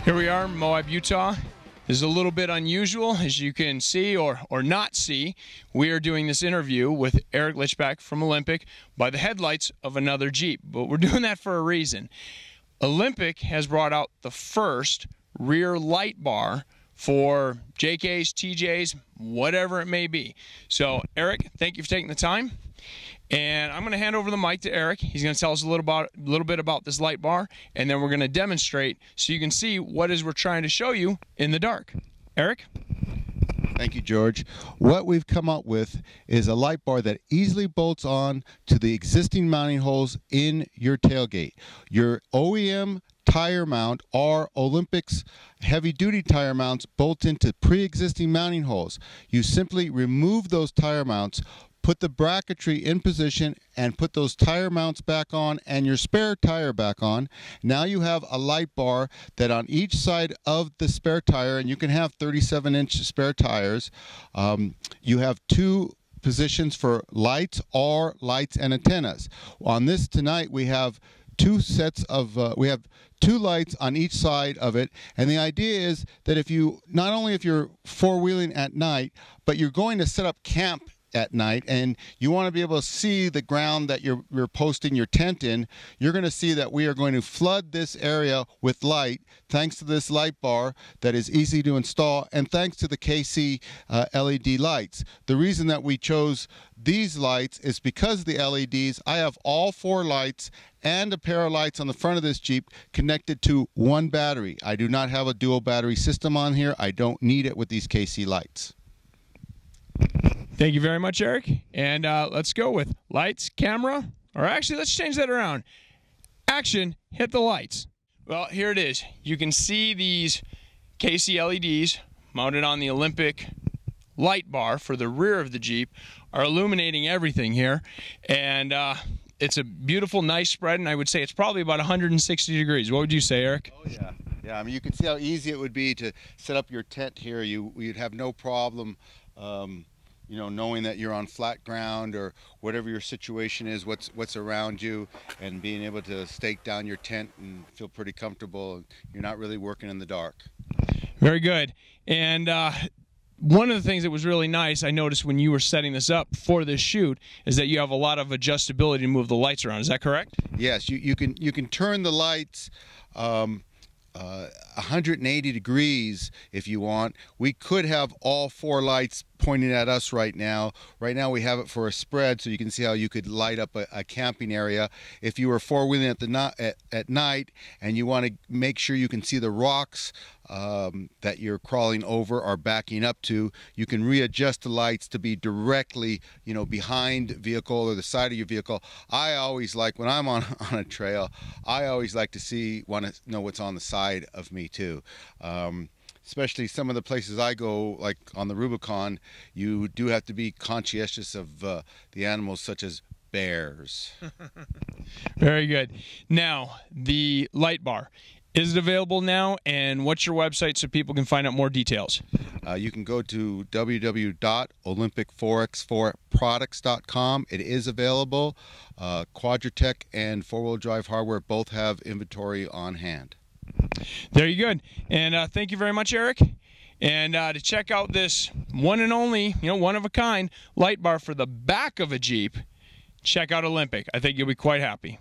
Here we are in Moab, Utah. This is a little bit unusual, as you can see or not see. We are doing this interview with Eric Lichbach from Olympic by the headlights of another Jeep, but we're doing that for a reason. Olympic has brought out the first rear light bar for JKs, TJs, whatever it may be. So, Eric, thank you for taking the time. And I'm going to hand over the mic to Eric. He's going to tell us a little bit about this light bar, and then we're going to demonstrate so you can see what it is we're trying to show you in the dark. Eric? Thank you, George. What we've come up with is a light bar that easily bolts on to the existing mounting holes in your tailgate. Your OEM tire mount or Olympic's heavy-duty tire mounts bolt into pre-existing mounting holes. You simply remove those tire mounts, put the bracketry in position, and put those tire mounts back on and your spare tire back on. Now you have a light bar that on each side of the spare tire, and you can have 37-inch spare tires, you have two positions for lights or lights and antennas. On this tonight we have two sets of we have two lights on each side of it, and the idea is that if you not only if you're four-wheeling at night, but you're going to set up camp at night and you want to be able to see the ground that you're posting your tent in, you're going to see that we are going to flood this area with light thanks to this light bar that is easy to install, and thanks to the KC LED lights. The reason that we chose these lights is because of the LEDs. I have all four lights and a pair of lights on the front of this Jeep connected to one battery. I do not have a dual battery system on here. I don't need it with these KC lights. Thank you very much, Eric. And let's go with lights, camera, or actually let's change that around. Action, hit the lights. Well, here it is. You can see these KC LEDs mounted on the Olympic light bar for the rear of the Jeep are illuminating everything here. And it's a beautiful, nice spread, and I would say it's probably about 160 degrees. What would you say, Eric? Oh, yeah. Yeah, I mean, you can see how easy it would be to set up your tent here. You'd have no problem you know, knowing that you're on flat ground or whatever your situation is, what's around you, and being able to stake down your tent and feel pretty comfortable. You're not really working in the dark. Very good. And one of the things that was really nice, I noticed when you were setting this up for this shoot, is that you have a lot of adjustability to move the lights around. Is that correct? Yes, you can turn the lights 180 degrees if you want. We could have all four lights pointing at us right now. Right now we have it for a spread, so you can see how you could light up a camping area. If you were four-wheeling at night and you want to make sure you can see the rocks that you're crawling over or backing up to, you can readjust the lights to be directly, you know, behind the vehicle or the side of your vehicle. I always like, when I'm on a trail, I always like to want to know what's on the side of me too. Especially some of the places I go, like on the Rubicon, you do have to be conscientious of the animals such as bears. Very good. Now, the light bar. Is it available now, and what's your website so people can find out more details? You can go to www.olympic4x4products.com. It is available. Quadratech and four-wheel drive hardware both have inventory on hand. There you go. And thank you very much, Eric. And to check out this one and only, one of a kind light bar for the back of a Jeep, check out Olympic. I think you'll be quite happy.